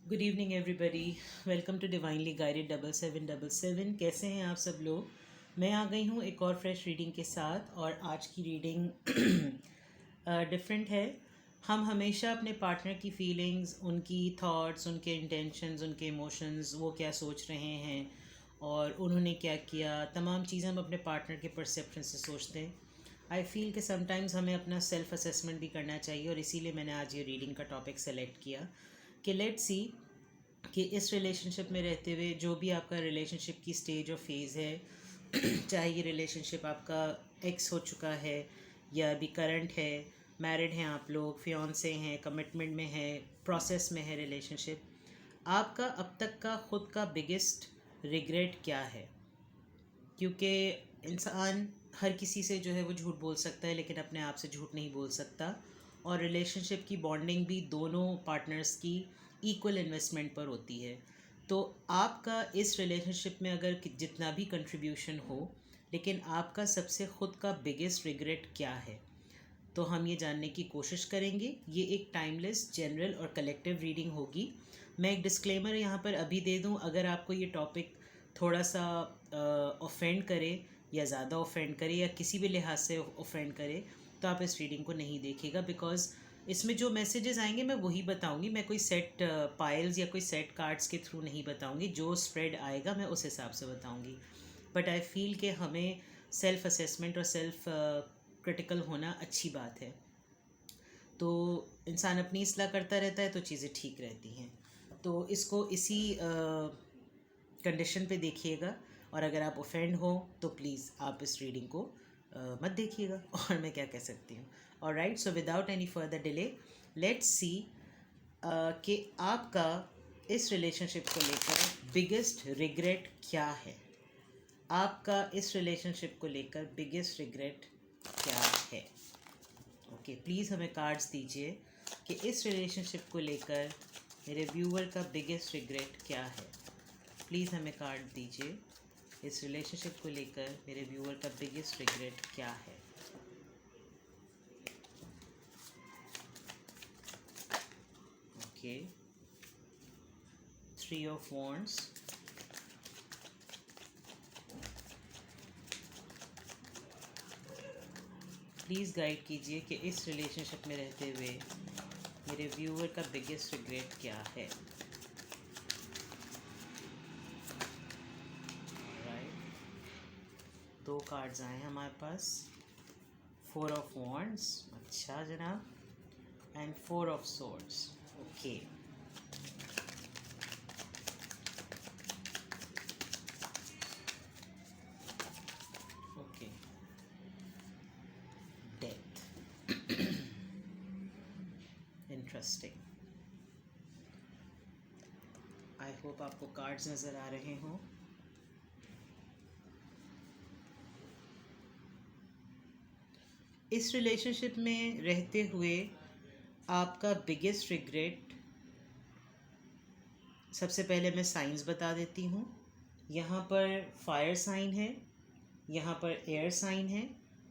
Good evening everybody. Welcome to divinely guided 7777। कैसे हैं आप सब लोग। मैं आ गई हूँ एक और फ्रेश रीडिंग के साथ, और आज की रीडिंग डिफरेंट है। हम हमेशा अपने पार्टनर की फीलिंग्स, उनकी थॉट्स, उनके इंटेंशंस, उनके इमोशंस, वो क्या सोच रहे हैं और उन्होंने क्या किया, तमाम चीज़ें हम अपने पार्टनर के परसेप्शन से सोचते हैं। आई फील कि समटाइम्स हमें अपना सेल्फ असेसमेंट भी करना चाहिए, और इसीलिए मैंने आज ये रीडिंग का टॉपिक सेलेक्ट किया कि लेट्स सी कि इस रिलेशनशिप में रहते हुए जो भी आपका रिलेशनशिप की स्टेज और फेज़ है, चाहे ये रिलेशनशिप आपका एक्स हो चुका है या अभी करंट है, मैरिड हैं आप लोग, फियांसे हैं, कमिटमेंट में है, प्रोसेस में है रिलेशनशिप, आपका अब तक का ख़ुद का बिगेस्ट रिग्रेट क्या है। क्योंकि इंसान हर किसी से जो है वो झूठ बोल सकता है, लेकिन अपने आप से झूठ नहीं बोल सकता। और रिलेशनशिप की बॉन्डिंग भी दोनों पार्टनर्स की इक्वल इन्वेस्टमेंट पर होती है। तो आपका इस रिलेशनशिप में अगर जितना भी कंट्रीब्यूशन हो, लेकिन आपका सबसे ख़ुद का बिगेस्ट रिग्रेट क्या है, तो हम ये जानने की कोशिश करेंगे। ये एक टाइमलेस, जनरल और कलेक्टिव रीडिंग होगी। मैं एक डिस्क्लेमर यहाँ पर अभी दे दूँ, अगर आपको ये टॉपिक थोड़ा सा ऑफेंड करे या ज़्यादा ऑफेंड करे या किसी भी लिहाज से ऑफेंड करे, तो आप इस रीडिंग को नहीं देखिएगा। बिकॉज़ इसमें जो मैसेजेस आएंगे मैं वही बताऊंगी। मैं कोई सेट पाइल्स या कोई सेट कार्ड्स के थ्रू नहीं बताऊंगी। जो स्प्रेड आएगा मैं उस हिसाब से बताऊंगी। बट आई फील कि हमें सेल्फ असेसमेंट और सेल्फ क्रिटिकल होना अच्छी बात है। तो इंसान अपनी इस्लाह करता रहता है तो चीज़ें ठीक रहती हैं। तो इसको इसी कंडीशन पे देखिएगा, और अगर आप ऑफेंड हो तो प्लीज़ आप इस रीडिंग को मत देखिएगा। और मैं क्या कह सकती हूँ। और right, so without any further delay, let's see कि आपका इस रिलेशनशिप को लेकर बिगेस्ट रिग्रेट क्या है। आपका इस रिलेशनशिप को लेकर बिगेस्ट रिग्रेट क्या है। ओके, प्लीज़ हमें कार्ड्स दीजिए कि इस रिलेशनशिप को लेकर मेरे व्यूअर का बिगेस्ट रिग्रेट क्या है। प्लीज़ हमें कार्ड दीजिए, इस रिलेशनशिप को लेकर मेरे व्यूअर का बिगेस्ट रिग्रेट क्या है। Okay, 3 of wands, please guide कीजिए कि इस रिलेशनशिप में रहते हुए मेरे व्यूअर का बिगेस्ट रिग्रेट क्या है। राइट, 2 कार्ड्स आए हमारे पास, 4 ऑफ वॉन्ड्स, अच्छा जनाब, and 4 of swords. Okay, okay, death, interesting. I hope आपको कार्ड्स नज़र आ रहे हों। इस रिलेशनशिप में रहते हुए आपका बिगेस्ट रिग्रेट, सबसे पहले मैं साइंस बता देती हूँ। यहाँ पर फायर साइन है, यहाँ पर एयर साइन है,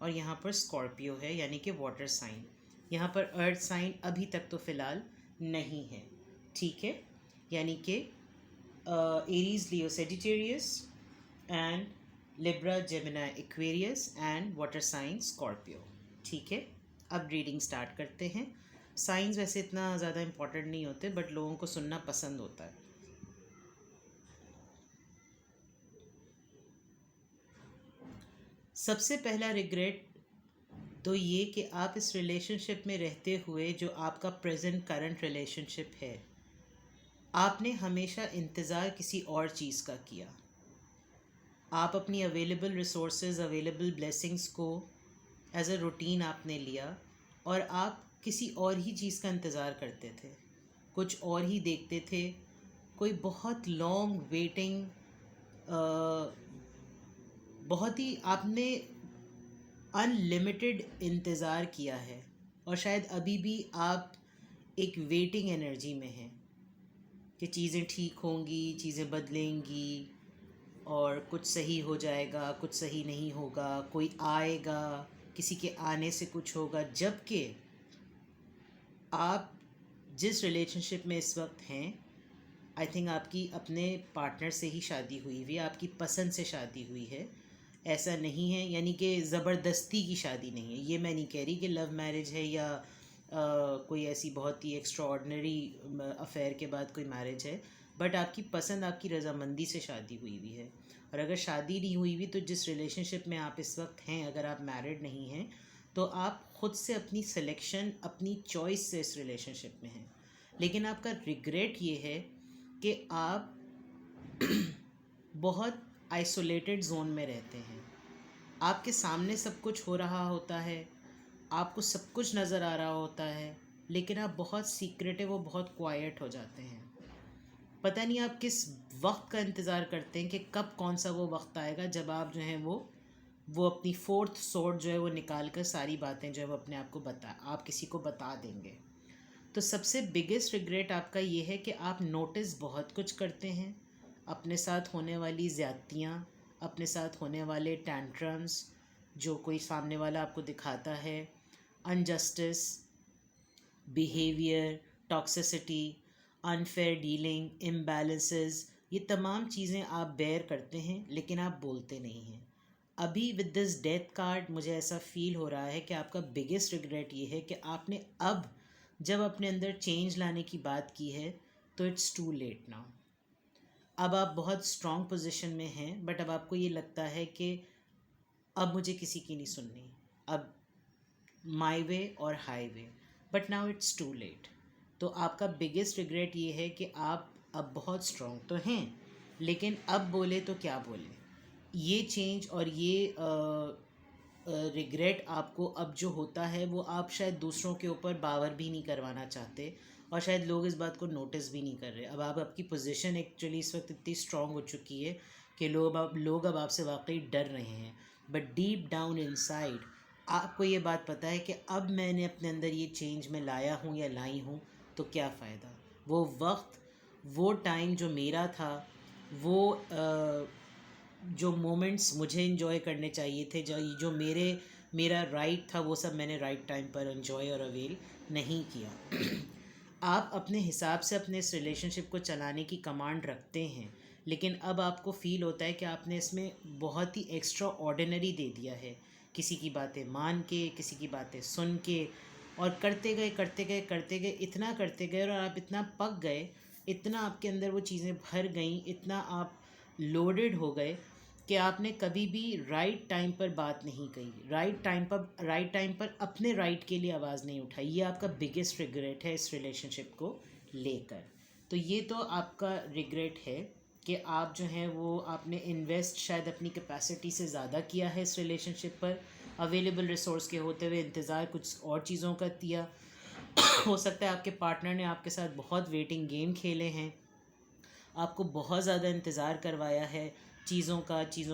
और यहाँ पर स्कॉर्पियो है यानी कि वाटर साइन। यहाँ पर अर्थ साइन अभी तक तो फ़िलहाल नहीं है, ठीक है। यानी कि Aries, Leo, Sagittarius, and Libra, Gemini, Aquarius, and water sign Scorpio, ठीक है। अब रीडिंग स्टार्ट करते हैं। साइंस वैसे इतना ज़्यादा इम्पोर्टेंट नहीं होते, बट लोगों को सुनना पसंद होता है। सबसे पहला रिग्रेट तो ये कि आप इस रिलेशनशिप में रहते हुए, जो आपका प्रेजेंट करंट रिलेशनशिप है, आपने हमेशा इंतज़ार किसी और चीज़ का किया। आप अपनी अवेलेबल रिसोर्सेज, अवेलेबल ब्लेसिंग्स को एज अ रूटीन आपने लिया, और आप किसी और ही चीज़ का इंतज़ार करते थे, कुछ और ही देखते थे। कोई बहुत लॉन्ग वेटिंग, बहुत ही आपने अनलिमिटेड इंतज़ार किया है, और शायद अभी भी आप एक वेटिंग एनर्जी में हैं कि चीज़ें ठीक होंगी, चीज़ें बदलेंगी, और कुछ सही हो जाएगा, कुछ सही नहीं होगा, कोई आएगा, किसी के आने से कुछ होगा। जबकि आप जिस रिलेशनशिप में इस वक्त हैं, आई थिंक आपकी अपने पार्टनर से ही शादी हुई हुई है, आपकी पसंद से शादी हुई है, ऐसा नहीं है, यानी कि ज़बरदस्ती की शादी नहीं है। ये मैं नहीं कह रही कि लव मैरिज है या कोई ऐसी बहुत ही एक्स्ट्रा ऑर्डनरी अफेयर के बाद कोई मैरिज है, बट आपकी पसंद, आपकी रजामंदी से शादी हुई हुई है। और अगर शादी नहीं हुई हुई तो जिस रिलेशनशिप में आप इस वक्त हैं, अगर आप मैरिड नहीं हैं, तो आप ख़ुद से अपनी सिलेक्शन, अपनी चॉइस से इस रिलेशनशिप में हैं। लेकिन आपका रिग्रेट ये है कि आप बहुत आइसोलेटेड जोन में रहते हैं। आपके सामने सब कुछ हो रहा होता है, आपको सब कुछ नज़र आ रहा होता है, लेकिन आप बहुत सीक्रेटिव, वो बहुत क्वाइट हो जाते हैं। पता नहीं आप किस वक्त का इंतज़ार करते हैं कि कब कौन सा वो वक्त आएगा जब आप जो हैं वो अपनी फोर्थ सोर्ड जो है वो निकाल कर सारी बातें जो है वो अपने आप किसी को बता देंगे। तो सबसे बिगेस्ट रिग्रेट आपका ये है कि आप नोटिस बहुत कुछ करते हैं, अपने साथ होने वाली ज़्यादतियाँ, अपने साथ होने वाले टैंट्रम्स जो कोई सामने वाला आपको दिखाता है, injustice, behaviour, toxicity, unfair dealing, imbalances, ये तमाम चीज़ें आप बेयर करते हैं, लेकिन आप बोलते नहीं हैं। अभी विद दिस डेथ कार्ड मुझे ऐसा फील हो रहा है कि आपका बिगेस्ट रिग्रेट ये है कि आपने अब जब अपने अंदर चेंज लाने की बात की है तो इट्स टू लेट नाउ। अब आप बहुत स्ट्रॉन्ग पोजीशन में हैं, बट अब आपको ये लगता है कि अब मुझे किसी की नहीं सुननी, अब my way or high way, but now it's too late. तो आपका बिगेस्ट रिग्रेट ये है कि आप अब बहुत स्ट्रॉन्ग तो हैं, लेकिन अब बोले तो क्या बोले। ये चेंज और ये रिग्रेट आपको अब जो होता है वो आप शायद दूसरों के ऊपर बावर भी नहीं करवाना चाहते, और शायद लोग इस बात को नोटिस भी नहीं कर रहे। अब आपकी पोजीशन एक्चुअली इस वक्त इतनी स्ट्रॉन्ग हो चुकी है कि लोग अब आपसे वाकई डर रहे हैं, बट डीप डाउन इनसाइड आपको ये बात पता है कि अब मैंने अपने अंदर ये चेंज में लाया हूँ या लाई हूँ तो क्या फ़ायदा। वो वक्त, वो टाइम जो मेरा था, वो जो मोमेंट्स मुझे इन्जॉय करने चाहिए थे, जो मेरा राइट था, वो सब मैंने राइट टाइम पर इन्जॉय और अवेल नहीं किया। आप अपने हिसाब से अपने इस रिलेशनशिप को चलाने की कमांड रखते हैं, लेकिन अब आपको फ़ील होता है कि आपने इसमें बहुत ही एक्स्ट्रा ऑर्डिनरी दे दिया है, किसी की बातें मान के, किसी की बातें सुन के, और करते गए करते गए करते गए, इतना करते गए और आप इतना पक गए, इतना आपके अंदर वो चीज़ें भर गईं, इतना आप लोडेड हो गए कि आपने कभी भी राइट टाइम पर बात नहीं कही, राइट टाइम पर अपने राइट के लिए आवाज़ नहीं उठाई। ये आपका बिगेस्ट रिग्रेट है इस रिलेशनशिप को लेकर। तो ये तो आपका रिग्रेट है कि आप जो हैं वो आपने इन्वेस्ट शायद अपनी कैपेसिटी से ज़्यादा किया है इस रिलेशनशिप पर, अवेलेबल रिसोर्स के होते हुए इंतज़ार कुछ और चीज़ों का किया। हो सकता है आपके पार्टनर ने आपके साथ बहुत वेटिंग गेम खेले हैं, आपको बहुत ज़्यादा इंतज़ार करवाया है चीज़ों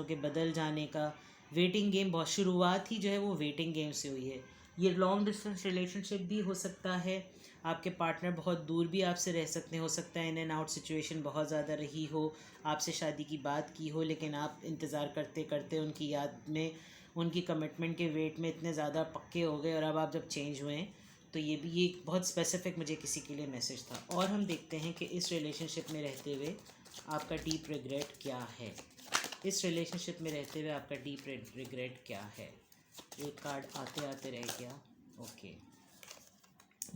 के बदल जाने का। वेटिंग गेम, बहुत शुरुआत ही जो है वो वेटिंग गेम से हुई है। ये लॉन्ग डिस्टेंस रिलेशनशिप भी हो सकता है, आपके पार्टनर बहुत दूर भी आपसे रह सकते हैं, हो सकता है इन एंड आउट सिचुएशन बहुत ज़्यादा रही हो, आपसे शादी की बात की हो, लेकिन आप इंतज़ार करते करते उनकी याद में, उनकी कमिटमेंट के वेट में इतने ज़्यादा पक्के हो गए, और अब आप जब चेंज हुए हैं तो ये एक बहुत स्पेसिफिक मुझे किसी के लिए मैसेज था। और हम देखते हैं कि इस रिलेशनशिप में रहते हुए आपका डीप रिग्रेट क्या है। इस रिलेशनशिप में रहते हुए आपका डीप रिग्रेट क्या है। एक कार्ड आते आते रह गया। Okay,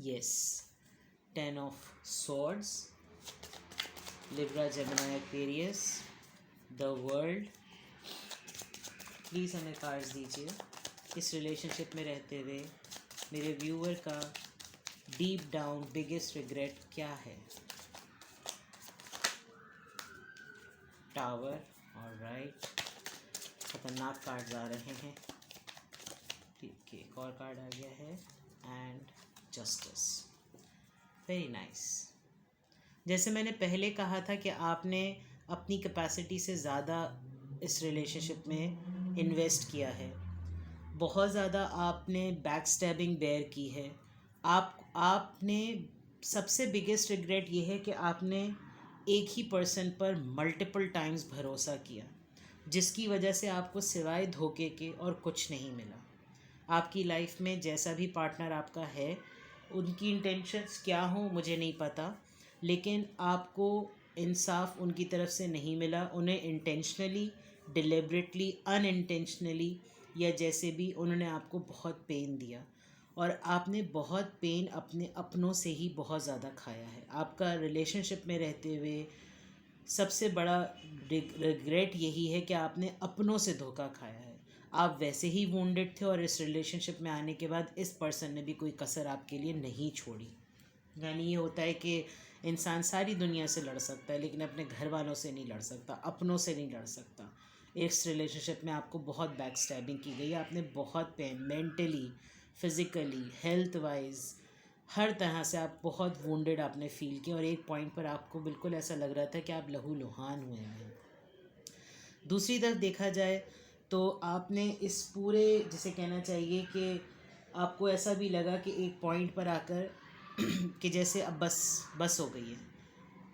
yes, 10 of swords, Libra, Gemini, Aquarius, the world. Please हमें कार्ड्स दीजिए। इस रिलेशनशिप में रहते हुए मेरे व्यूअर का डीप डाउन बिगेस्ट रिग्रेट क्या है। टावर, ऑलराइट, खतरनाक कार्ड्स आ रहे हैं। ठीक है, एक और कार्ड आ गया है, एंड जस्टिस। Very nice. जैसे मैंने पहले कहा था कि आपने अपनी कैपेसिटी से ज़्यादा इस रिलेशनशिप में इन्वेस्ट किया है, बहुत ज़्यादा आपने बैक स्टैबिंग बेयर की है। आपने सबसे बिगेस्ट रिग्रेट ये है कि आपने एक ही पर्सन पर मल्टीपल टाइम्स भरोसा किया, जिसकी वजह से आपको सिवाय धोखे के और कुछ नहीं मिला। आपकी लाइफ में जैसा भी पार्टनर आपका है, उनकी इंटेंशंस क्या हों मुझे नहीं पता, लेकिन आपको इंसाफ उनकी तरफ से नहीं मिला, उन्हें इंटेंशनली, डिलिबरेटली, अनइंटेंशनली या जैसे भी, उन्होंने आपको बहुत पेन दिया और आपने बहुत पेन अपने अपनों से ही बहुत ज़्यादा खाया है। आपका रिलेशनशिप में रहते हुए सबसे बड़ा रिग्रेट यही है कि आपने अपनों से धोखा खाया है। आप वैसे ही वुंडेड थे और इस रिलेशनशिप में आने के बाद इस पर्सन ने भी कोई कसर आपके लिए नहीं छोड़ी। यानी ये होता है कि इंसान सारी दुनिया से लड़ सकता है लेकिन अपने घर वालों से नहीं लड़ सकता, अपनों से नहीं लड़ सकता। इस रिलेशनशिप में आपको बहुत बैक स्टैबिंग की गई, आपने बहुत pain, mentally, physically, health wise, हर तरह से आप बहुत वुंडेड आपने फील किया और एक पॉइंट पर आपको बिल्कुल ऐसा लग रहा था कि आप लहूलुहान हुए हैं। दूसरी तरफ देखा जाए तो आपने इस पूरे, जिसे कहना चाहिए कि आपको ऐसा भी लगा कि एक पॉइंट पर आकर कि जैसे अब बस बस हो गई है,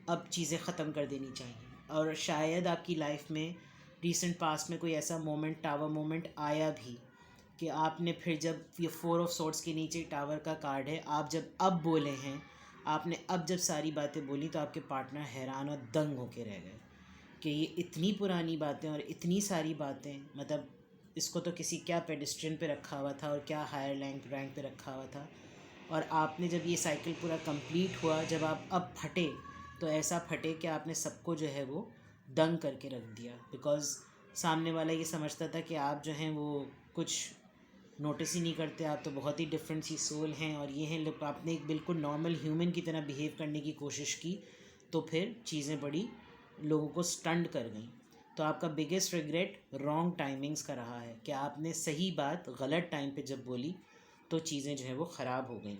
अब चीज़ें ख़त्म कर देनी चाहिए। और शायद आपकी लाइफ में रिसेंट पास्ट में कोई ऐसा मोमेंट, टावर मोमेंट आया भी कि आपने फिर, जब ये 4 ऑफ सोर्ड्स के नीचे टावर का कार्ड है, आप जब अब बोले हैं, आपने अब जब सारी बातें बोली तो आपके पार्टनर हैरान और दंग होके रह गए कि ये इतनी पुरानी बातें और इतनी सारी बातें, मतलब इसको तो किसी क्या पेडिस्ट्रियन पे रखा हुआ था और क्या हायर रैंक पे रखा हुआ था। और आपने जब ये साइकिल पूरा कंप्लीट हुआ, जब आप अब फटे तो ऐसा फटे कि आपने सबको जो है वो दंग करके रख दिया। बिकॉज़ सामने वाला ये समझता था कि आप जो हैं वो कुछ नोटिस ही नहीं करते, आप तो बहुत ही डिफरेंट सी सोल हैं और ये हैं लोग। आपने एक बिल्कुल नॉर्मल ह्यूमन की तरह बिहेव करने की कोशिश की तो फिर चीज़ें बड़ी लोगों को स्टंड कर गई। तो आपका बिगेस्ट रिग्रेट रॉन्ग टाइमिंग्स का रहा है कि आपने सही बात गलत टाइम पे जब बोली तो चीज़ें जो है वो ख़राब हो गई।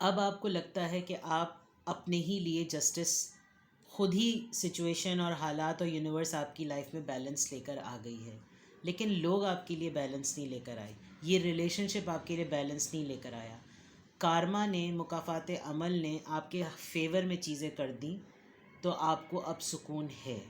अब आपको लगता है कि आप अपने ही लिए जस्टिस, खुद ही सिचुएशन और हालात और यूनिवर्स आपकी लाइफ में बैलेंस लेकर आ गई है, लेकिन लोग आपके लिए बैलेंस नहीं लेकर आए, ये रिलेशनशिप आपके लिए बैलेंस नहीं लेकर आया। कारमा ने, मुकाफ़ात अमल ने आपके फेवर में चीज़ें कर दी तो आपको अब सुकून है।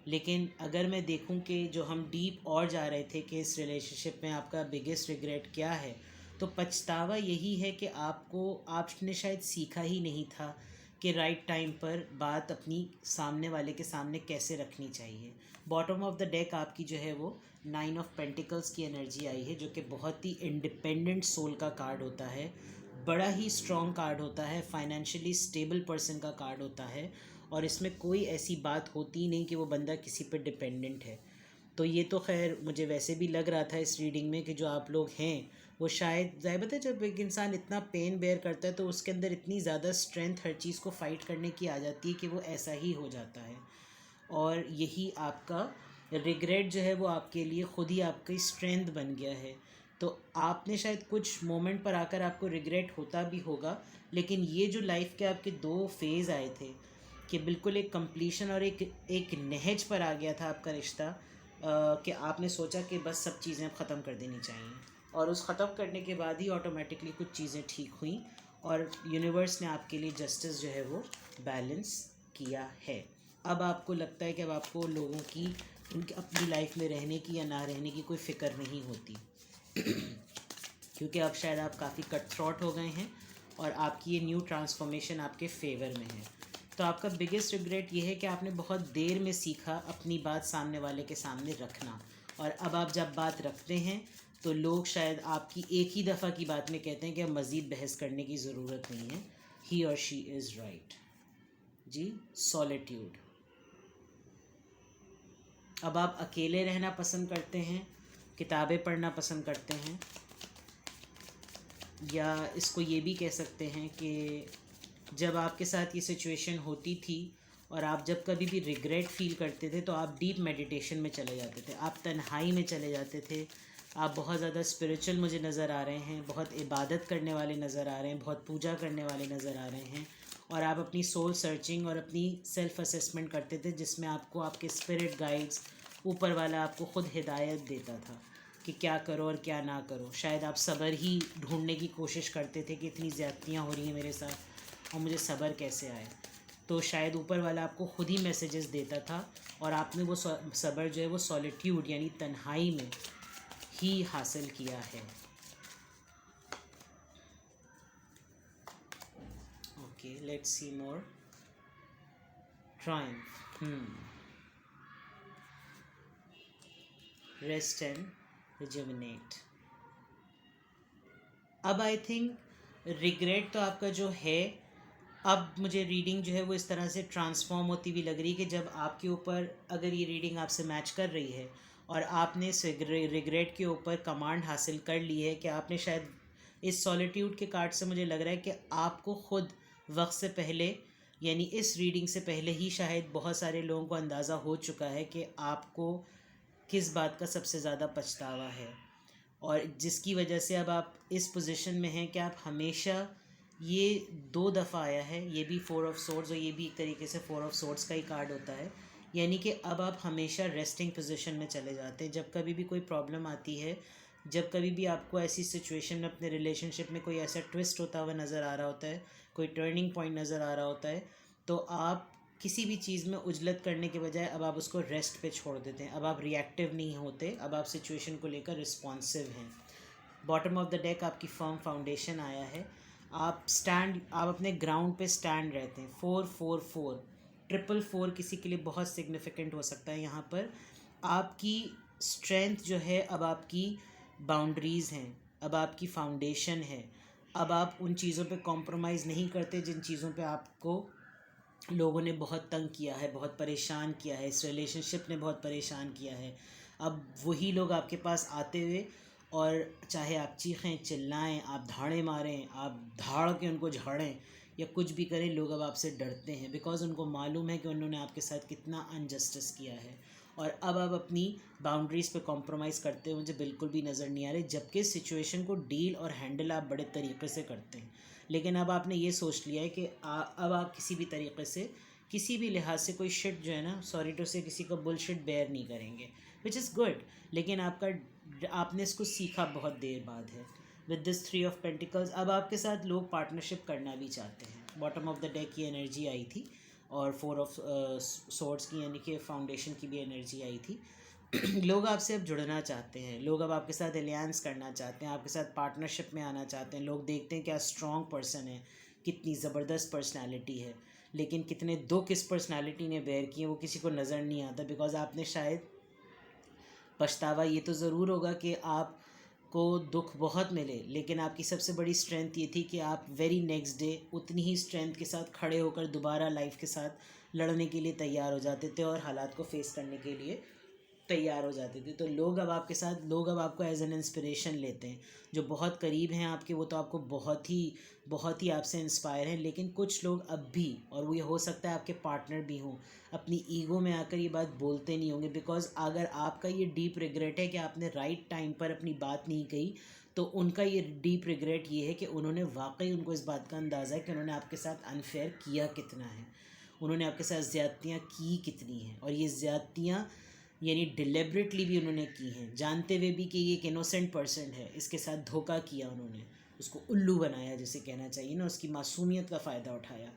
लेकिन अगर मैं देखूं कि जो हम डीप और जा रहे थे कि इस रिलेशनशिप में आपका बिगेस्ट रिग्रेट क्या है, तो पछतावा यही है कि आपने शायद सीखा ही नहीं था कि राइट टाइम पर बात अपनी सामने वाले के सामने कैसे रखनी चाहिए। बॉटम ऑफ द डेक आपकी जो है वो 9 ऑफ पेंटिकल्स की एनर्जी आई है, जो कि बहुत ही इंडिपेंडेंट सोल का कार्ड होता है, बड़ा ही स्ट्रॉन्ग कार्ड होता है, फाइनेंशियली स्टेबल पर्सन का कार्ड होता है और इसमें कोई ऐसी बात होती नहीं कि वो बंदा किसी पर डिपेंडेंट है। तो ये तो खैर मुझे वैसे भी लग रहा था इस रीडिंग में कि जो आप लोग हैं वो शायद, ज़ाहिर है जब एक इंसान इतना पेन बेयर करता है तो उसके अंदर इतनी ज़्यादा स्ट्रेंथ हर चीज़ को फाइट करने की आ जाती है कि वो ऐसा ही हो जाता है। और यही आपका रिग्रेट जो है वो आपके लिए खुद ही आपकी स्ट्रेंथ बन गया है। तो आपने शायद कुछ मोमेंट पर आकर आपको रिग्रेट होता भी होगा, लेकिन ये जो लाइफ के आपके 2 फेज़ आए थे कि बिल्कुल एक कंप्लीशन और एक नहज पर आ गया था आपका रिश्ता, कि आपने सोचा कि बस सब चीज़ें अब ख़त्म कर देनी चाहिए और उस ख़त्म करने के बाद ही ऑटोमेटिकली कुछ चीज़ें ठीक हुई और यूनिवर्स ने आपके लिए जस्टिस जो है वो बैलेंस किया है। अब आपको लगता है कि अब आपको लोगों की, उनके अपनी लाइफ में रहने की या ना रहने की कोई फ़िक्र नहीं होती क्योंकि अब शायद आप काफ़ी कट थ्रॉट हो गए हैं और आपकी ये न्यू ट्रांसफॉर्मेशन आपके फेवर में है। तो आपका बिगेस्ट रिग्रेट ये है कि आपने बहुत देर में सीखा अपनी बात सामने वाले के सामने रखना, और अब आप जब बात रखते हैं तो लोग शायद आपकी एक ही दफ़ा की बात में कहते हैं कि अब मज़ीद बहस करने की ज़रूरत नहीं है, he or she is right. जी, सॉलिट्यूड। अब आप अकेले रहना पसंद करते हैं, किताबें पढ़ना पसंद करते हैं, या इसको ये भी कह सकते हैं कि जब आपके साथ ये सिचुएशन होती थी और आप जब कभी भी रिग्रेट फील करते थे तो आप डीप मेडिटेशन में चले जाते थे, आप तन्हाई में चले जाते थे, आप बहुत ज़्यादा स्पिरिचुअल मुझे नज़र आ रहे हैं, बहुत इबादत करने वाले नज़र आ रहे हैं, बहुत पूजा करने वाले नज़र आ रहे हैं, और आप अपनी सोल सर्चिंग और अपनी सेल्फ असेसमेंट करते थे जिसमें आपको आपके स्पिरिट गाइड्स, ऊपर वाला आपको खुद हिदायत देता था कि क्या करो और क्या ना करो। शायद आप सब्र ही ढूंढने की कोशिश करते थे कि इतनी ज़्यादतियाँ हो रही हैं मेरे साथ और मुझे सब्र कैसे आए। तो शायद ऊपर वाला आपको खुद ही मैसेजेस देता था और आपने वो सब्र जो है वो सॉलिट्यूड यानी तन्हाई में ही हासिल किया है। Okay, let's see more. Triumph, rest and rejuvenate. अब आई थिंक रिग्रेट तो आपका जो है, अब मुझे रीडिंग जो है वो इस तरह से ट्रांसफॉर्म होती हुई लग रही है कि जब आपके ऊपर, अगर ये रीडिंग आपसे मैच कर रही है और आपने इस रिग्रेट के ऊपर कमांड हासिल कर ली है, कि आपने शायद इस सॉलिट्यूड के कार्ड से मुझे लग रहा है कि आपको खुद वक्त से पहले, यानी इस रीडिंग से पहले ही शायद बहुत सारे लोगों को अंदाज़ा हो चुका है कि आपको किस बात का सबसे ज़्यादा पछतावा है, और जिसकी वजह से अब आप इस पोजीशन में हैं कि आप हमेशा, ये 2 दफ़ा आया है, ये भी 4 ऑफ सोर्ड्स और ये भी एक तरीके से 4 ऑफ सोर्ड्स का ही कार्ड होता है, यानी कि अब आप हमेशा रेस्टिंग पोजीशन में चले जाते हैं। जब कभी भी कोई प्रॉब्लम आती है, जब कभी भी आपको ऐसी सिचुएशन में अपने रिलेशनशिप में कोई ऐसा ट्विस्ट होता हुआ नज़र आ रहा होता है, कोई टर्निंग पॉइंट नज़र आ रहा होता है, तो आप किसी भी चीज़ में उजलत करने के बजाय अब आप उसको रेस्ट पे छोड़ देते हैं। अब आप रिएक्टिव नहीं होते, अब आप सिचुएशन को लेकर रिस्पॉन्सिव हैं। बॉटम ऑफ द डेक आपकी फर्म फाउंडेशन आया है। आप अपने ग्राउंड पे स्टैंड रहते हैं। 4 4 4 4 किसी के लिए बहुत सिग्निफिकेंट हो सकता है। यहाँ पर आपकी स्ट्रेंथ जो है, अब आपकी बाउंड्रीज़ हैं, अब आपकी फाउंडेशन है। अब आप उन चीज़ों पे कॉम्प्रोमाइज़ नहीं करते जिन चीज़ों पे आपको लोगों ने बहुत तंग किया है, बहुत परेशान किया है, इस रिलेशनशिप ने बहुत परेशान किया है। अब वही लोग आपके पास आते हुए, और चाहे आप चीखें चिल्लाएं, आप धाड़े मारें, आप धाड़ के उनको झाड़ें या कुछ भी करें, लोग अब आपसे डरते हैं, बिकॉज़ उनको मालूम है कि उन्होंने आपके साथ कितना अनजस्टिस किया है। और अब आप अपनी बाउंड्रीज़ पे कॉम्प्रोमाइज़ करते हुए मुझे बिल्कुल भी नज़र नहीं आ रहे, जबकि सिचुएशन को डील और हैंडल आप बड़े तरीके से करते हैं। लेकिन अब आपने ये सोच लिया है कि अब आप किसी भी तरीके से, किसी भी लिहाज से कोई शिट जो है ना, सॉरी टू से, किसी का बुलशिट बेयर नहीं करेंगे, विच इज़ गुड। लेकिन आपने इसको सीखा बहुत देर बाद है। विद दिस 3 ऑफ पेंटिकल्स, अब आपके साथ लोग पार्टनरशिप करना भी चाहते हैं। बॉटम ऑफ द डेक की एनर्जी आई थी, और 4 ऑफ सोर्ड्स की, यानी कि फाउंडेशन की भी एनर्जी आई थी। लोग आपसे अब जुड़ना चाहते हैं, लोग अब आपके साथ एलियंस करना चाहते हैं, आपके साथ पार्टनरशिप में आना चाहते हैं। लोग देखते हैं क्या स्ट्रॉन्ग पर्सन है, कितनी ज़बरदस्त पर्सनालिटी है, लेकिन कितने दुख इस पर्सनालिटी ने बेयर किए वो किसी को नज़र नहीं आता, बिकॉज़ आपने शायद, पछतावा ये तो ज़रूर होगा कि आपको दुख बहुत मिले, लेकिन आपकी सबसे बड़ी स्ट्रेंथ ये थी कि आप वेरी नेक्स्ट डे उतनी ही स्ट्रेंथ के साथ खड़े होकर दोबारा लाइफ के साथ लड़ने के लिए तैयार हो जाते थे और हालात को फेस करने के लिए तैयार हो जाते थे। तो लोग अब आपको एज एन इंस्पिरेशन लेते हैं। जो बहुत करीब हैं आपके, वो तो आपको बहुत ही आपसे इंस्पायर हैं, लेकिन कुछ लोग अब भी, और वो ये हो सकता है आपके पार्टनर भी हों, अपनी ईगो में आकर ये बात बोलते नहीं होंगे, बिकॉज़ अगर आपका ये डीप रिग्रेट है कि आपने राइट टाइम पर अपनी बात नहीं कही, तो उनका ये डीप रिग्रेट ये है कि उन्होंने वाकई, उनको इस बात का अंदाज़ा है कि उन्होंने आपके साथ अनफेयर किया कितना है, उन्होंने आपके साथ ज़्यादतियाँ की कितनी हैं, और ये ज़्यादतियाँ यानी डिलिबरेटली भी उन्होंने की हैं, जानते हुए भी कि ये एक इनोसेंट पर्सन है, इसके साथ धोखा किया उन्होंने, उसको उल्लू बनाया जिसे कहना चाहिए ना, उसकी मासूमियत का फ़ायदा उठाया।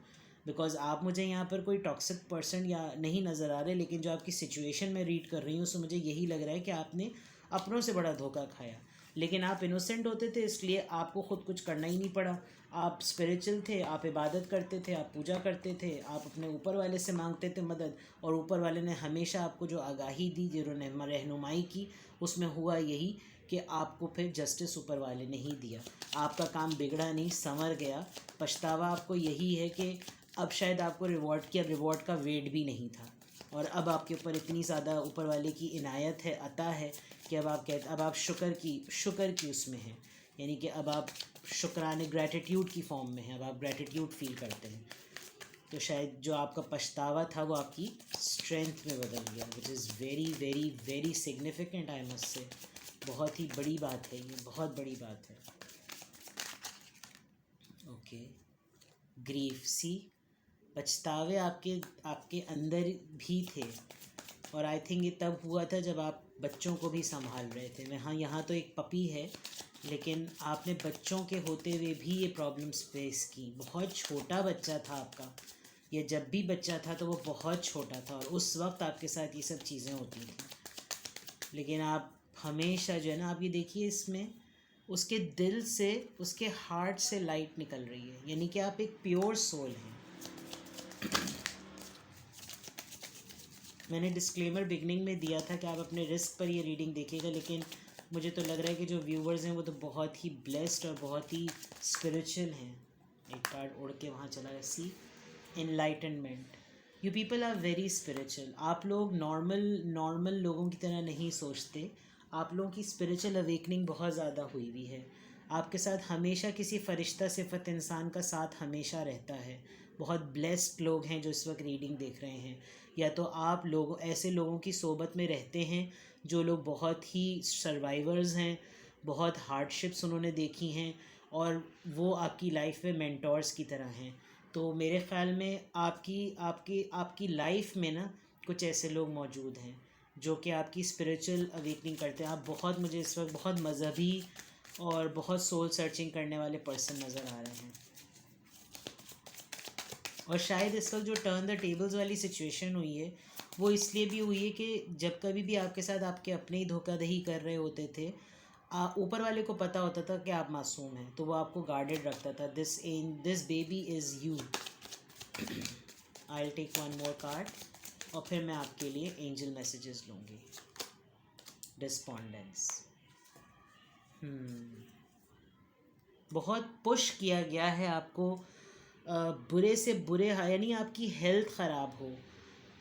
बिकॉज़ आप मुझे यहाँ पर कोई टॉक्सिक पर्सन या नहीं नज़र आ रहे, लेकिन जो आपकी सिचुएशन में रीड कर रही हूँ, उसमें मुझे यही लग रहा है कि आपने अपनों से बड़ा धोखा खाया, लेकिन आप इनोसेंट होते थे, इसलिए आपको ख़ुद कुछ करना ही नहीं पड़ा। आप स्पिरिचुअल थे, आप इबादत करते थे, आप पूजा करते थे, आप अपने ऊपर वाले से मांगते थे मदद, और ऊपर वाले ने हमेशा आपको जो आगाही दी, जिन्होंने रहनुमाई की, उसमें हुआ यही कि आपको फिर जस्टिस ऊपर वाले ने ही दिया। आपका काम बिगड़ा नहीं, संवर गया। पछतावा आपको यही है कि अब शायद आपको रिवॉर्ड का वेट भी नहीं था, और अब आपके ऊपर इतनी ज़्यादा ऊपर वाले की इनायत है, अता है, कि अब आप शुक्र की उसमें हैं, यानी कि अब आप शुक्राने, ग्रैटिट्यूड की फॉर्म में हैं, अब आप ग्रैटिट्यूड फील करते हैं। तो शायद जो आपका पछतावा था वो आपकी स्ट्रेंथ में बदल गया, which is very very very significant, I must say. बहुत ही बड़ी बात है ये, बहुत बड़ी बात है। ओके, ग्रीफ, सी, पछतावे आपके अंदर भी थे, और आई थिंक ये तब हुआ था जब आप बच्चों को भी संभाल रहे थे। मैं, हाँ, यहाँ तो एक पपी है, लेकिन आपने बच्चों के होते हुए भी ये प्रॉब्लम्स फेस की। बहुत छोटा बच्चा था आपका, ये जब भी बच्चा था तो वो बहुत छोटा था, और उस वक्त आपके साथ ये सब चीज़ें होती थी, लेकिन आप हमेशा जो है ना, आप ये देखिए, इसमें उसके दिल से, उसके हार्ट से लाइट निकल रही है, यानी कि आप एक प्योर सोल हैं। मैंने डिस्क्लेमर बिगनिंग में दिया था कि आप अपने रिस्क पर ये रीडिंग देखिएगा, लेकिन मुझे तो लग रहा है कि जो व्यूवर्स हैं वो तो बहुत ही ब्लेस्ड और बहुत ही स्पिरिचुअल हैं। एक कार्ड उड़ के वहाँ चला गया, see enlightenment. You people are very spiritual. आप लोग नॉर्मल लोगों की तरह नहीं सोचते। आप लोगों की स्पिरिचुअल अवेकनिंग बहुत ज़्यादा हुई हुई है। आपके साथ हमेशा किसी फ़रिश्ता सिफत इंसान का साथ हमेशा रहता है। बहुत ब्लेस्ड लोग हैं जो इस वक्त रीडिंग देख रहे हैं, या तो आप लोग ऐसे लोगों की सोबत में रहते हैं जो लोग बहुत ही सर्वाइवर्स हैं, बहुत हार्डशिप्स उन्होंने देखी हैं, और वो आपकी लाइफ में मेंटोर्स की तरह हैं। तो मेरे ख़्याल में आपकी आपकी आपकी लाइफ में ना कुछ ऐसे लोग मौजूद हैं जो कि आपकी स्पिरिचुअल अवेकनिंग करते हैं। आप बहुत, मुझे इस वक्त बहुत मज़हबी और बहुत सोल सर्चिंग करने वाले पर्सन नज़र आ रहे हैं। और शायद इस वक्त जो टर्न द टेबल्स वाली सिचुएशन हुई है वो इसलिए भी हुई है कि जब कभी भी आपके साथ आपके अपने ही धोखाधड़ी कर रहे होते थे, ऊपर वाले को पता होता था कि आप मासूम हैं, तो वो आपको गार्डेड रखता था। This baby is you. I take one more card और फिर मैं आपके लिए एंजल मैसेजेस लूँगी। डिस्पोंडेंस। बहुत पुश किया गया है आपको, बुरे से बुरे, यानी आपकी हेल्थ ख़राब हो,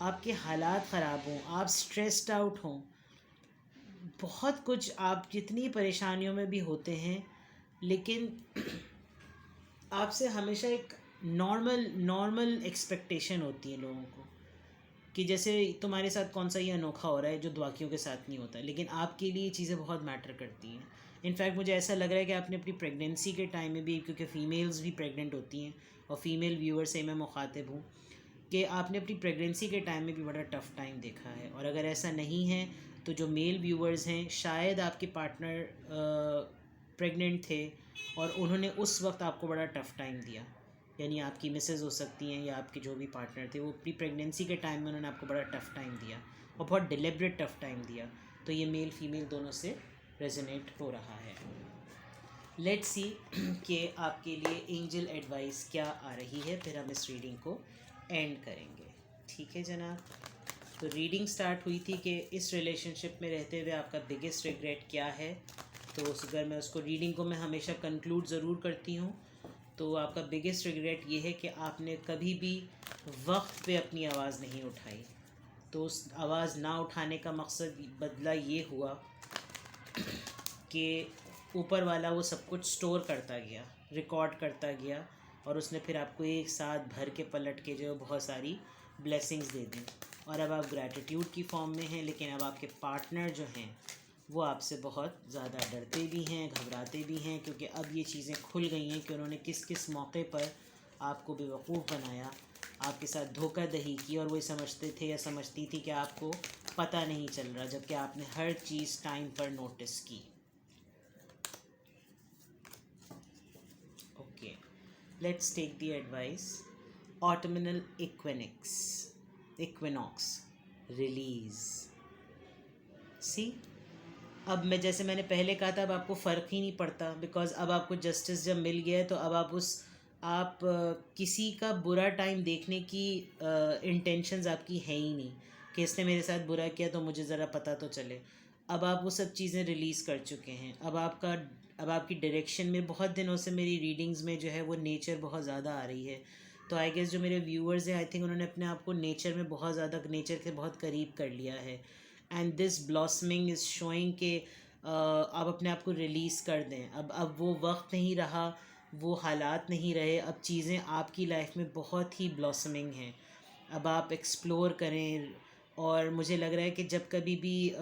आपके हालात ख़राब हों, आप स्ट्रेस्ड आउट हों, बहुत कुछ, आप जितनी परेशानियों में भी होते हैं, लेकिन आपसे हमेशा एक नॉर्मल एक्सपेक्टेशन होती है लोगों को कि जैसे तुम्हारे साथ कौन सा ये अनोखा हो रहा है जो बाकियों के साथ नहीं होता, लेकिन आपके लिए चीज़ें बहुत मैटर करती हैं। इनफैक्ट मुझे ऐसा लग रहा है कि आपने अपनी प्रेगनेंसी के टाइम में भी, क्योंकि फ़ीमेल्स भी प्रेग्नेंट होती हैं और फीमेल व्यूअर से मैं मुखातिब हूँ, कि आपने अपनी प्रेगनेंसी के टाइम में भी बड़ा टफ़ टाइम देखा है। और अगर ऐसा नहीं है तो जो मेल व्यूअर्स हैं, शायद आपके पार्टनर प्रेग्नेंट थे और उन्होंने उस वक्त आपको बड़ा टफ़ टाइम दिया, यानी आपकी मिसेज़ हो सकती हैं या आपके जो भी पार्टनर थे, वो अपनी प्रेगनेंसी के टाइम में उन्होंने आपको बड़ा टफ़ टाइम दिया और बहुत डिलिब्रेट टफ़ टाइम दिया। तो ये मेल फीमेल दोनों से रेजोनेट हो रहा है। लेट्स सी कि आपके लिए एंजल एडवाइस क्या आ रही है, फिर हम इस रीडिंग को एंड करेंगे। ठीक है जनाब। तो रीडिंग स्टार्ट हुई थी कि इस रिलेशनशिप में रहते हुए आपका बिगेस्ट रिग्रेट क्या है। तो अगर मैं उसको, रीडिंग को मैं हमेशा कंक्लूड ज़रूर करती हूँ, तो आपका बिगेस्ट रिग्रेट ये है कि आपने कभी भी वक्त पे अपनी आवाज़ नहीं उठाई। तो उस आवाज़ ना उठाने का मकसद बदला ये हुआ कि ऊपर वाला वो सब कुछ स्टोर करता गया, रिकॉर्ड करता गया, और उसने फिर आपको एक साथ भर के पलट के जो बहुत सारी ब्लेसिंग्स दे दी। और अब आप ग्रैटिट्यूड की फॉर्म में हैं, लेकिन अब आपके पार्टनर जो हैं वो आपसे बहुत ज़्यादा डरते भी हैं, घबराते भी हैं, क्योंकि अब ये चीज़ें खुल गई हैं कि उन्होंने किस किस मौके पर आपको बेवकूफ़ बनाया, आपके साथ धोखाधड़ी की, और वो समझते थे या समझती थी कि आपको पता नहीं चल रहा, जबकि आपने हर चीज़ टाइम पर नोटिस की। Okay, let's take the advice. Autumnal equinox release. See, अब मैं, जैसे मैंने पहले कहा था, अब आपको फ़र्क ही नहीं पड़ता, बिकॉज़ अब आपको जस्टिस जब मिल गया है, तो अब आप किसी का बुरा टाइम देखने की इंटेंशंस आपकी है ही नहीं कि इसने मेरे साथ बुरा किया तो मुझे ज़रा पता तो चले। अब आप वो सब चीज़ें रिलीज़ कर चुके हैं। अब आपकी डायरेक्शन में बहुत दिनों से मेरी रीडिंग्स में जो है वो नेचर बहुत ज़्यादा आ रही है। तो आई गेस जो मेरे व्यूअर्स हैं, आई थिंक उन्होंने अपने आप को नेचर में बहुत ज़्यादा, नेचर के बहुत करीब कर लिया है। And this blossoming is showing कि आप अपने आप को रिलीज़ कर दें। अब वो वक्त नहीं रहा, वो हालात नहीं रहे, अब चीज़ें आपकी लाइफ में बहुत ही ब्लॉसमिंग हैं। अब आप एक्सप्लोर करें, और मुझे लग रहा है कि जब कभी भी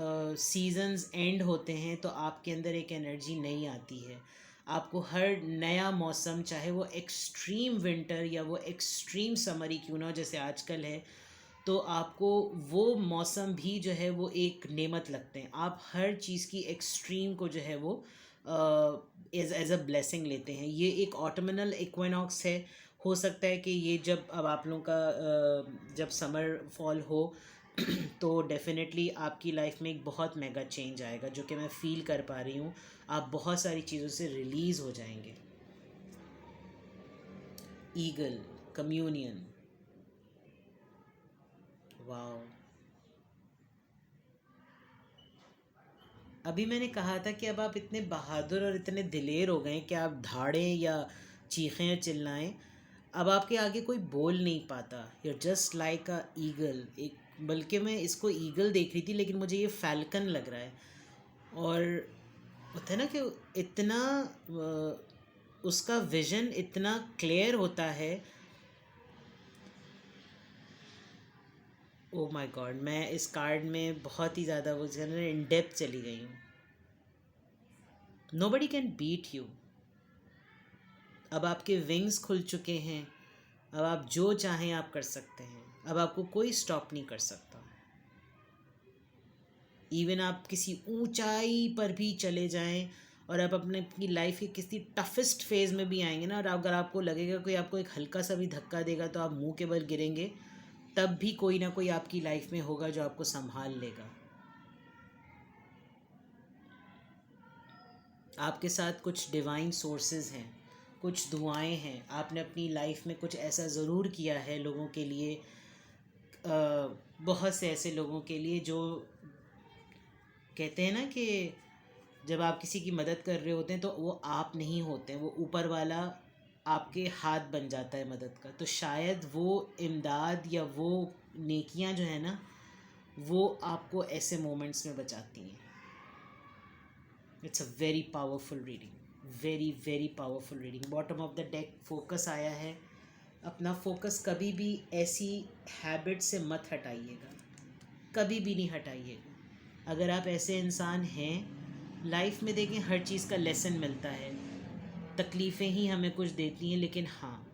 सीज़न्स एंड होते हैं तो आपके अंदर एक एनर्जी नई आती है। आपको हर नया मौसम, चाहे वो एक्सट्रीम विंटर या वो एक्सट्रीम समर ही क्यों ना हो जैसे आजकल है, तो आपको वो मौसम भी जो है वो एक नेमत लगते हैं। आप हर चीज़ की एक्सट्रीम को जो है वो एज अ ब्लेसिंग लेते हैं। ये एक ऑटमनल इक्विनॉक्स है। हो सकता है कि ये जब अब आप लोगों का जब समर फॉल हो तो डेफिनेटली आपकी लाइफ में एक बहुत मेगा चेंज आएगा, जो कि मैं फ़ील कर पा रही हूँ। आप बहुत सारी चीज़ों से रिलीज़ हो जाएंगे। ईगल, कम्यूनियन, वाओ, अभी मैंने कहा था कि अब आप इतने बहादुर और इतने दिलेर हो गए कि आप धाड़ें या चीखें या चिल्लाएं। अब आपके आगे कोई बोल नहीं पाता। You just like a eagle. एक, बल्कि मैं इसको ईगल देख रही थी लेकिन मुझे ये फैल्कन लग रहा है। और होता है ना कि इतना उसका विजन इतना क्लियर होता है। ओ माय गॉड, मैं इस कार्ड में बहुत ही ज़्यादा वो इन डेप्थ चली गई हूँ। Nobody can beat you. अब आपके विंग्स खुल चुके हैं। अब आप जो चाहें आप कर सकते हैं। अब आपको कोई स्टॉप नहीं कर सकता। इवन आप किसी ऊंचाई पर भी चले जाएं और आप अपनी लाइफ के किसी टफेस्ट फेज़ में भी आएंगे ना, और अगर आपको लगेगा कोई आपको एक हल्का सा भी धक्का देगा तो आप मुंह के बल गिरेंगे, तब भी कोई ना कोई आपकी लाइफ में होगा जो आपको संभाल लेगा। आपके साथ कुछ डिवाइन सोर्सेज हैं, कुछ दुआएं हैं। आपने अपनी लाइफ में कुछ ऐसा ज़रूर किया है लोगों के लिए, बहुत से ऐसे लोगों के लिए जो कहते हैं ना कि जब आप किसी की मदद कर रहे होते हैं तो वो आप नहीं होते हैं, वो ऊपर वाला आपके हाथ बन जाता है मदद का। तो शायद वो इमदाद या वो नेकियां जो है ना, वो आपको ऐसे मोमेंट्स में बचाती हैं। It's a very powerful reading, very very powerful reading. Bottom of the deck focus आया है। अपना फोकस कभी भी ऐसी हैबिट से मत हटाइएगा, कभी भी नहीं हटाइएगा। अगर आप ऐसे इंसान हैं, लाइफ में देखें हर चीज़ का लेसन मिलता है। तकलीफ़ें ही हमें कुछ देती हैं, लेकिन हाँ,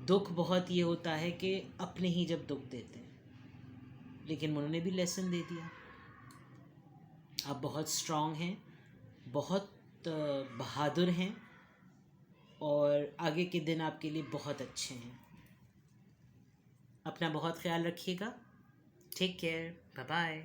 दुख बहुत ये होता है कि अपने ही जब दुख देते हैं। लेकिन उन्होंने भी लेसन दे दिया। आप बहुत स्ट्रांग हैं, बहुत बहादुर हैं, और आगे के दिन आपके लिए बहुत अच्छे हैं। अपना बहुत ख्याल रखिएगा। Take care, bye bye.